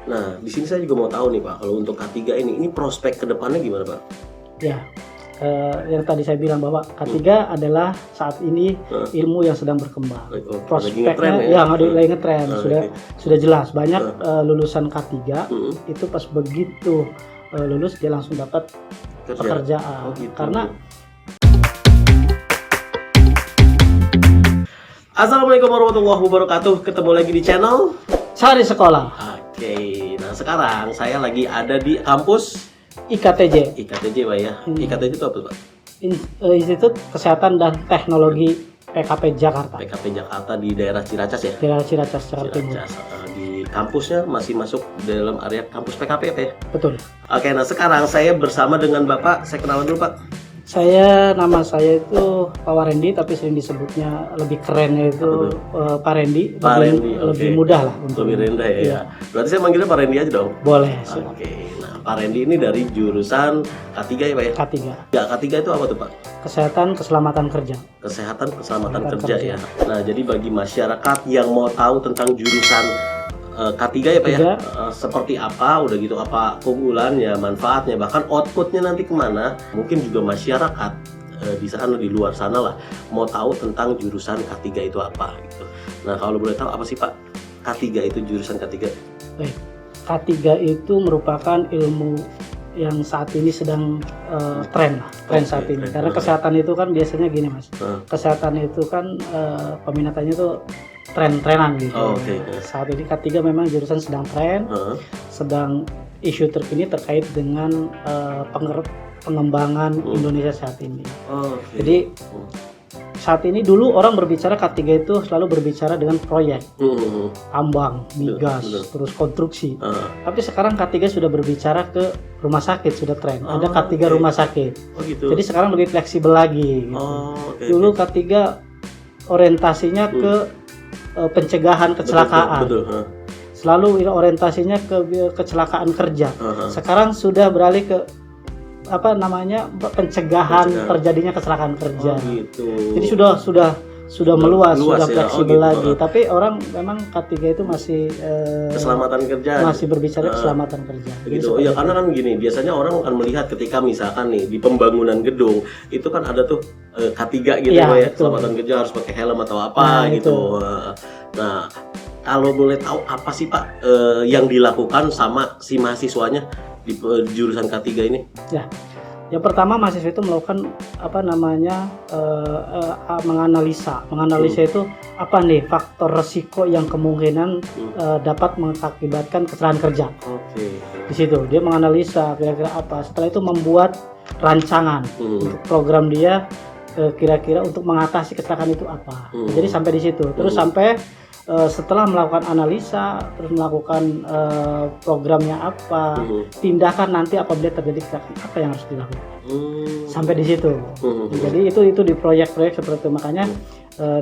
Nah, di sini saya juga mau tahu nih Pak, kalau untuk K3 ini prospek ke depannya gimana Pak? Ya, yang tadi saya bilang bahwa K3 adalah saat ini ilmu yang sedang berkembang. Prospeknya lagi ngetren, sudah jelas. Banyak lulusan K3 itu pas begitu lulus dia langsung dapat pekerjaan. gitu. Karena Assalamualaikum warahmatullahi wabarakatuh. Ketemu lagi di channel Cari Sekolah. Oke, nah sekarang saya lagi ada di kampus IKTJ, Pak ya. IKTJ itu apa Pak? Institut Kesehatan dan Teknologi PKP Jakarta. PKP Jakarta di daerah Ciracas ya? Daerah Ciracas, Jakarta Timur. Di kampusnya masih masuk dalam area kampus PKP Pak ya? Betul. Oke, nah sekarang saya bersama dengan Bapak, saya kenalan dulu Pak. Nama saya itu Pak Warendi, tapi sering disebutnya lebih kerennya itu Pak Rendi. Lebih mudah lah untuk lebih rendah ya. Berarti saya manggilnya Pak Rendi aja dong? Boleh. Oke, nah Pak Rendi ini dari jurusan K3 ya Pak ya? K3. Ya, K3 itu apa tuh Pak? Kesehatan Keselamatan Kerja. Kesehatan Keselamatan Kerja ya. Nah, jadi bagi masyarakat yang mau tahu tentang jurusan K3 ya Pak ya, seperti apa, udah gitu apa keunggulannya, manfaatnya, bahkan outputnya nanti kemana, mungkin juga masyarakat di sana, di luar sana lah mau tahu tentang jurusan K3 itu apa gitu. Nah, kalau boleh tahu apa sih Pak K3 itu, jurusan K3? Baik, K3 itu merupakan ilmu yang saat ini sedang tren saat ini. Karena kesehatan itu kan biasanya gini Mas, kesehatan itu kan peminatannya itu tren-trenan gitu. Saat ini K3 memang jurusan sedang tren, sedang isu terkini terkait dengan pengembangan Indonesia saat ini. Jadi saat ini dulu orang berbicara K3 itu selalu berbicara dengan proyek, tambang, migas, terus konstruksi. Tapi sekarang K3 sudah berbicara ke rumah sakit, sudah tren. Ada K3 rumah sakit. Jadi sekarang lebih fleksibel lagi. Gitu. Dulu K3 orientasinya ke pencegahan kecelakaan. Selalu orientasinya ke kecelakaan kerja. Sekarang sudah beralih ke pencegahan terjadinya kecelakaan kerja. Jadi sudah meluas, sudah fleksibel lagi. Tapi orang memang K3 itu masih keselamatan kerja. Masih berbicara keselamatan kerja. Gitu. Ya karena kan gini, biasanya orang akan melihat ketika misalkan nih di pembangunan gedung itu kan ada tuh K3 gitu ya, keselamatan kerja harus pakai helm atau apa gitu. Nah, kalau boleh tahu apa sih Pak yang dilakukan sama si mahasiswanya di jurusan K3 ini? Ya. Yang pertama mahasiswa itu melakukan menganalisa itu apa nih faktor resiko yang kemungkinan dapat mengakibatkan kecelakaan kerja. Di situ dia menganalisa kira-kira apa. Setelah itu membuat rancangan untuk program dia kira-kira untuk mengatasi kecelakaan itu apa. Jadi sampai di situ. Terus sampai setelah melakukan analisa, terus melakukan programnya apa, tindakan nanti apabila terjadi kecelakaan apa yang harus dilakukan. Sampai di situ. Jadi itu di proyek-proyek seperti itu. Makanya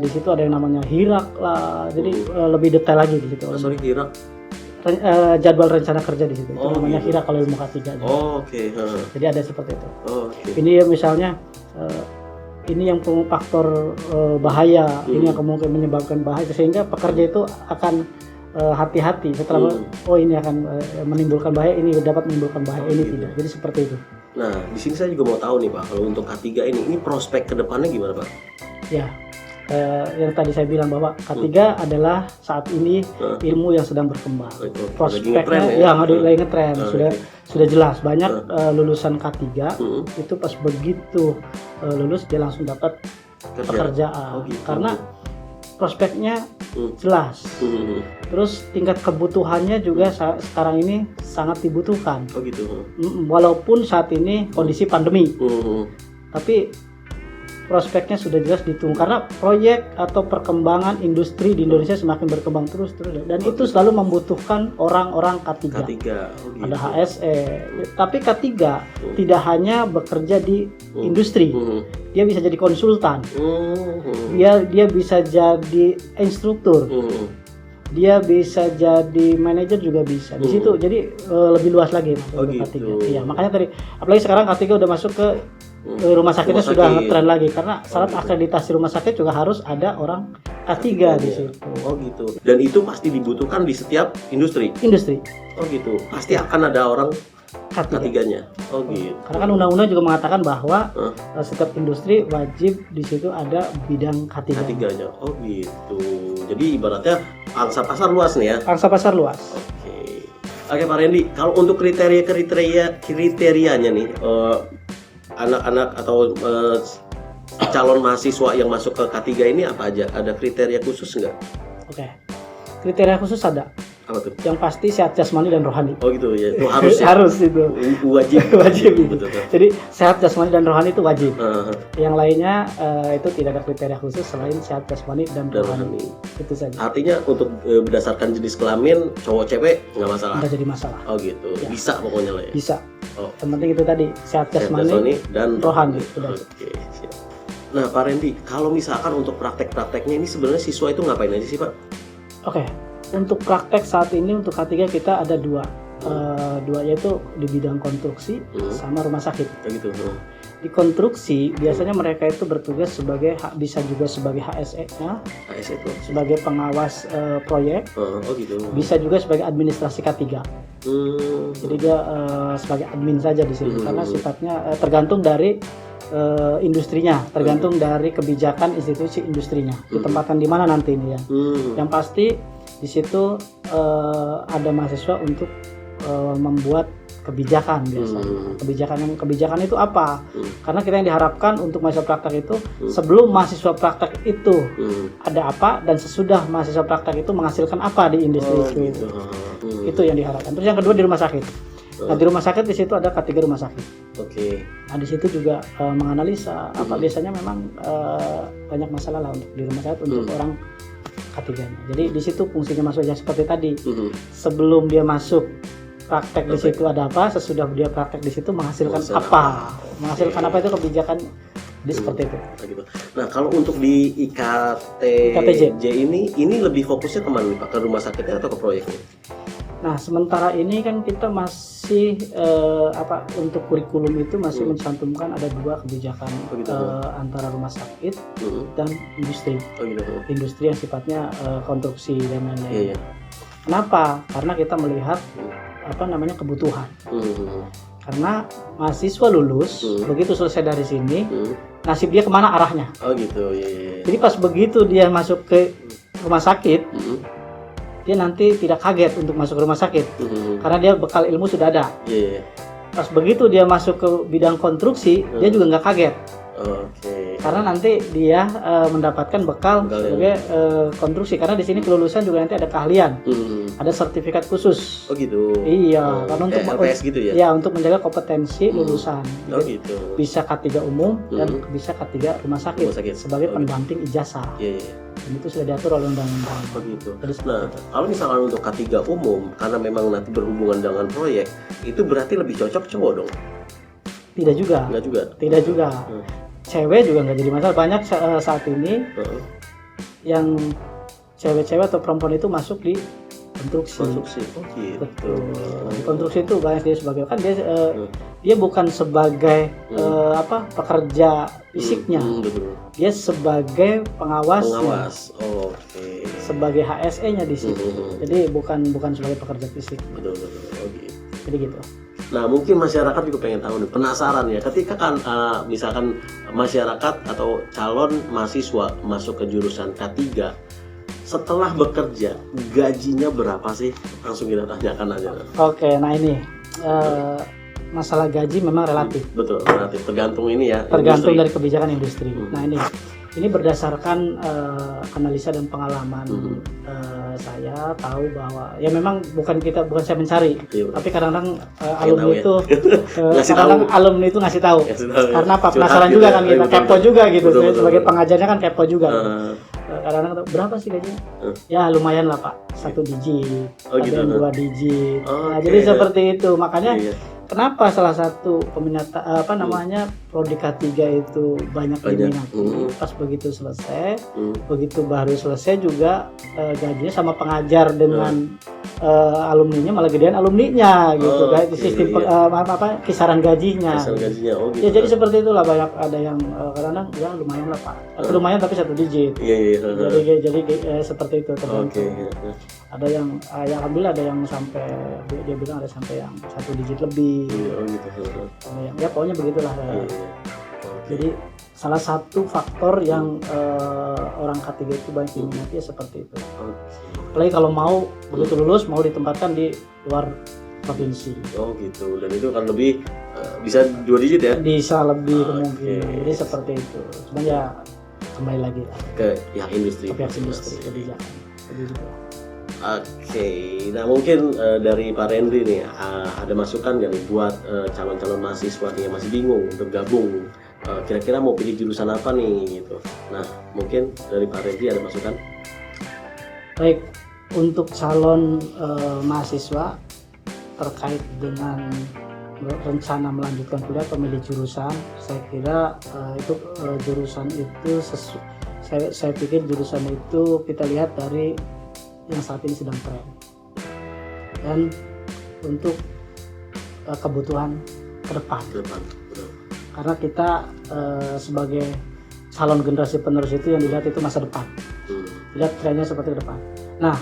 di situ ada yang namanya HIRAK lah. Jadi lebih detail lagi di situ. HIRAK. Jadwal rencana kerja di situ. Itu namanya HIRAK kalau ilmu K3. Jadi ada seperti itu. Ini misalnya ini yang faktor bahaya, ini yang kemungkinan menyebabkan bahaya, sehingga pekerja itu akan hati-hati setelah ini akan menimbulkan bahaya, ini dapat menimbulkan bahaya, ini tidak. Jadi seperti itu. Nah, di sini saya juga mau tahu nih Pak, kalau untuk K3 ini prospek ke depannya gimana Pak? Ya, yang tadi saya bilang bahwa K3 adalah saat ini ilmu yang sedang berkembang. Prospeknya lagi ngetren, sudah jelas. Banyak lulusan K3 itu pas begitu lulus dia langsung dapat pekerjaan. Karena prospeknya jelas. Terus tingkat kebutuhannya juga sekarang ini sangat dibutuhkan. Walaupun saat ini kondisi pandemi. Tapi prospeknya sudah jelas ditunggu karena proyek atau perkembangan industri di Indonesia semakin berkembang terus dan itu selalu membutuhkan orang-orang K3. Ada HSE, tapi K3 tidak hanya bekerja di industri, dia bisa jadi konsultan, dia bisa jadi instruktur, dia bisa jadi manajer juga bisa. Di situ jadi lebih luas lagi gitu. K3. Iya, makanya tadi apalagi sekarang K3 udah masuk ke rumah sakitnya sudah ngetren lagi karena syarat akreditasi rumah sakit juga harus ada orang K3 di situ. Oh gitu. Dan itu pasti dibutuhkan di setiap industri. Oh gitu. Pasti akan ada orang K3-nya. Oh gitu. Karena kan undang-undang juga mengatakan bahwa setiap industri wajib di situ ada bidang K3-nya. Oh gitu. Jadi ibaratnya pangsa pasar luas nih ya. Pangsa pasar luas. Oke Pak Randy, kalau untuk kriterianya nih, anak-anak atau calon mahasiswa yang masuk ke K3 ini apa aja? Ada kriteria khusus nggak? Oke. Kriteria khusus ada. Apa tuh? Yang pasti sehat jasmani dan rohani. Oh gitu ya, itu harus ya? Harus itu. Wajib. Betul. Jadi sehat jasmani dan rohani itu wajib. Yang lainnya itu tidak ada kriteria khusus selain sehat jasmani dan rohani. Itu saja. Artinya untuk berdasarkan jenis kelamin cowok cewek nggak masalah? Nggak jadi masalah. Oh gitu, ya. Bisa pokoknya lah ya? Bisa. Yang penting itu tadi sehat jasmani dan rohani. Oke, siap. Nah Pak Randy, kalau misalkan untuk praktek-prakteknya ini sebenarnya siswa itu ngapain aja sih Pak? Oke. Untuk praktek saat ini untuk K3 kita ada dua yaitu di bidang konstruksi sama rumah sakit. Gitu. Di konstruksi biasanya mereka itu bertugas sebagai bisa juga sebagai HSE-nya, sebagai pengawas proyek, gitu. Bisa juga sebagai administrasi K3. Jadi dia sebagai admin saja di sini karena sifatnya tergantung dari industrinya, tergantung dari kebijakan institusi industrinya, ditempatkan di mana nanti ini ya. Yang pasti di situ ada mahasiswa untuk membuat kebijakan biasanya. Kebijakan itu apa? Karena kita yang diharapkan untuk mahasiswa praktek itu sebelum mahasiswa praktek itu ada apa dan sesudah mahasiswa praktek itu menghasilkan apa di industri itu. Itu yang diharapkan. Terus yang kedua di rumah sakit. Nah di rumah sakit di situ ada K3 rumah sakit. Nah di situ juga menganalisa apa biasanya memang banyak masalah lah untuk di rumah sakit untuk orang K3-nya. Jadi di situ fungsinya masuk ya seperti tadi. Sebelum dia masuk praktek di situ ada apa, sesudah dia praktek di situ menghasilkan apa. Menghasilkan apa itu kebijakan di seperti itu. Nah, kalau untuk di IKTJ ini lebih fokusnya kemana nih Pak? Ke rumah sakitnya atau ke proyeknya? Nah, sementara ini kan kita masih untuk kurikulum itu masih mencantumkan ada dua kebijakan antara rumah sakit dan industri. Industri yang sifatnya konstruksi dan lain-lain. Kenapa? Karena kita melihat kebutuhan. Karena mahasiswa lulus begitu selesai dari sini, nasib dia kemana arahnya? Jadi pas begitu dia masuk ke rumah sakit, dia nanti tidak kaget untuk masuk ke rumah sakit karena dia bekal ilmu sudah ada. Pas begitu dia masuk ke bidang konstruksi, dia juga nggak kaget. Karena nanti dia mendapatkan bekal sebagai konstruksi karena di sini kelulusan juga nanti ada keahlian, ada sertifikat khusus. Iya, karena untuk LPS gitu ya? Ya, untuk menjaga kompetensi lulusan. Bisa K3 umum dan bisa K3 rumah sakit sebagai pendamping ijazah. Dan itu sudah diatur oleh undang-undang. Nah, kalau misalkan untuk K3 umum karena memang nanti berhubungan dengan proyek, itu berarti lebih cocok cowok dong? Tidak juga. Tidak juga. Cewek juga nggak jadi masalah. Banyak saat ini yang cewek-cewek atau perempuan itu masuk di konstruksi. Betul. Di konstruksi itu banyak dia sebagai dia bukan sebagai pekerja fisiknya. Dia sebagai pengawas. Sebagai HSE-nya di situ. Jadi bukan sebagai pekerja fisik. Jadi gitu. Nah mungkin masyarakat juga pengen tahu nih, penasaran ya, ketika kan misalkan masyarakat atau calon mahasiswa masuk ke jurusan K3, setelah bekerja gajinya berapa sih? Langsung kita tanyakan aja. Oke, nah ini masalah gaji memang relatif. Betul, relatif, tergantung ini ya. Tergantung dari kebijakan industri. Nah ini berdasarkan analisa dan pengalaman saya tahu bahwa ya memang bukan saya mencari, tapi kadang-kadang alumni itu alumni itu ngasih tahu. Karena apa? Penasaran juga kan kita, kepo juga gitu. Sebagai pengajarnya kan kepo juga. Kadang-kadang berapa sih gajinya? Ya lumayan lah Pak, 1 digit, ada yang 2 digit. Nah jadi seperti itu, makanya kenapa salah satu peminat prodi K3 itu banyak diminati. Pas begitu selesai, begitu baru selesai juga gajinya sama pengajar dengan alumninya malah gedean alumninya gitu, kayak sistem kisaran gajinya. Gitu. Ya jadi seperti itulah, banyak ada yang kadang-kadang ya lumayan lah Pak. Lumayan tapi 1 digit. Jadi seperti itu tergantung. Ada yang alhamdulillah ada yang sampai dia bilang ada sampai yang 1 digit lebih. Gitu. Ya pokoknya begitulah. Jadi salah satu faktor yang orang K3 itu banyak diminati ya seperti itu. Apalagi kalau mau begitu lulus mau ditempatkan di luar provinsi. Gitu. Dan itu kan lebih bisa 2 digit ya? Bisa lebih kemungkinan. Jadi seperti itu. Cuma ya kembali lagi ke pihak industri. Kebijakan. Nah mungkin dari Pak Rendri nih ada masukan nggak nih buat calon-calon mahasiswa yang masih bingung untuk gabung, kira-kira mau pilih jurusan apa nih gitu. Nah mungkin dari Pak Rendri ada masukan? Baik, untuk calon mahasiswa terkait dengan rencana melanjutkan kuliah atau memilih jurusan, saya kira jurusan itu saya pikir jurusan itu kita lihat dari yang saat ini sedang tren, dan untuk kebutuhan ke depan. Karena kita sebagai calon generasi penerus itu yang dilihat itu masa depan, lihat trennya seperti ke depan. Nah,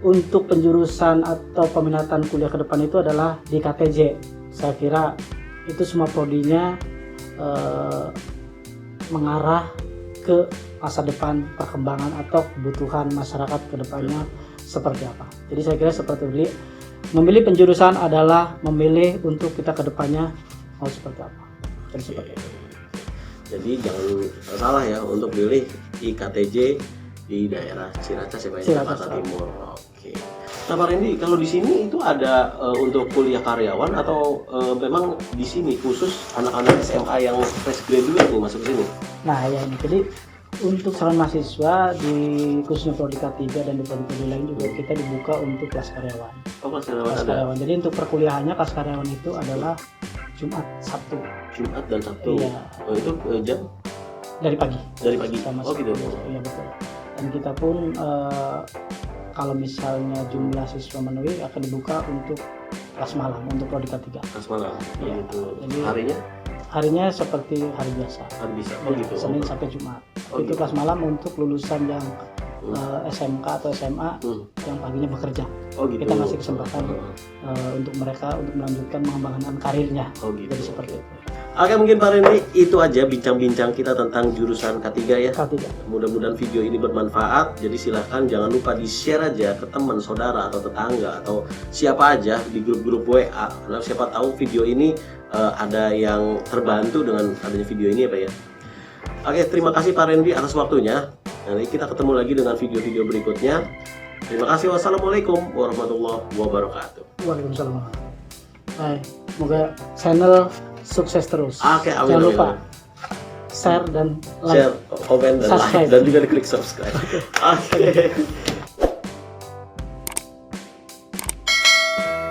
untuk penjurusan atau peminatan kuliah ke depan itu adalah di KTJ. Saya kira itu semua prodinya mengarah ke masa depan, perkembangan atau kebutuhan masyarakat ke depannya seperti apa. Jadi saya kira seperti itu. Memilih penjurusan adalah memilih untuk kita ke depannya mau seperti apa. Jadi jangan salah ya untuk pilih IKTJ di daerah Ciracas ya Pak, Jakarta Timur. Nah Pak Rendy, kalau di sini itu ada untuk kuliah karyawan atau memang di sini khusus anak-anak SMA yang fresh graduate nih masuk ke sini? Nah ya, jadi untuk calon mahasiswa di khususnya prodi K3 dan di prodi lain juga kita dibuka untuk kelas karyawan. Kelas karyawan. Jadi untuk perkuliahannya kelas karyawan itu adalah Jumat, Sabtu. Jumat dan Sabtu. Iya. Itu jam? Dari pagi. Sama gitu. Iya betul. Dan kita pun kalau misalnya jumlah siswa memenuhi akan dibuka untuk kelas malam untuk prodi K3. Kelas malam. Iya. Gitu. Jadi harinya seperti hari biasa. Gitu. Senin sampai Jumat. Itu kelas malam untuk lulusan yang SMK atau SMA yang paginya bekerja. Gitu. Kita masih kesempatan untuk mereka untuk melanjutkan mengembangkan karirnya. Gitu. Jadi seperti itu. Oke, mungkin Pak Rendy itu aja bincang-bincang kita tentang jurusan K3 ya. K3. Mudah-mudahan video ini bermanfaat. Jadi silahkan jangan lupa di-share aja ke teman, saudara atau tetangga atau siapa aja di grup-grup WA. Karena siapa tahu video ini ada yang terbantu dengan adanya video ini ya Pak ya. Oke, terima kasih Pak Rendy atas waktunya. Nanti kita ketemu lagi dengan video-video berikutnya. Terima kasih. Wassalamualaikum warahmatullahi wabarakatuh. Waalaikumsalam. Baik, semoga channel sukses terus. Oke, amin. Jangan lupa share dan like. Share, komen dan like dan juga diklik subscribe. Oke.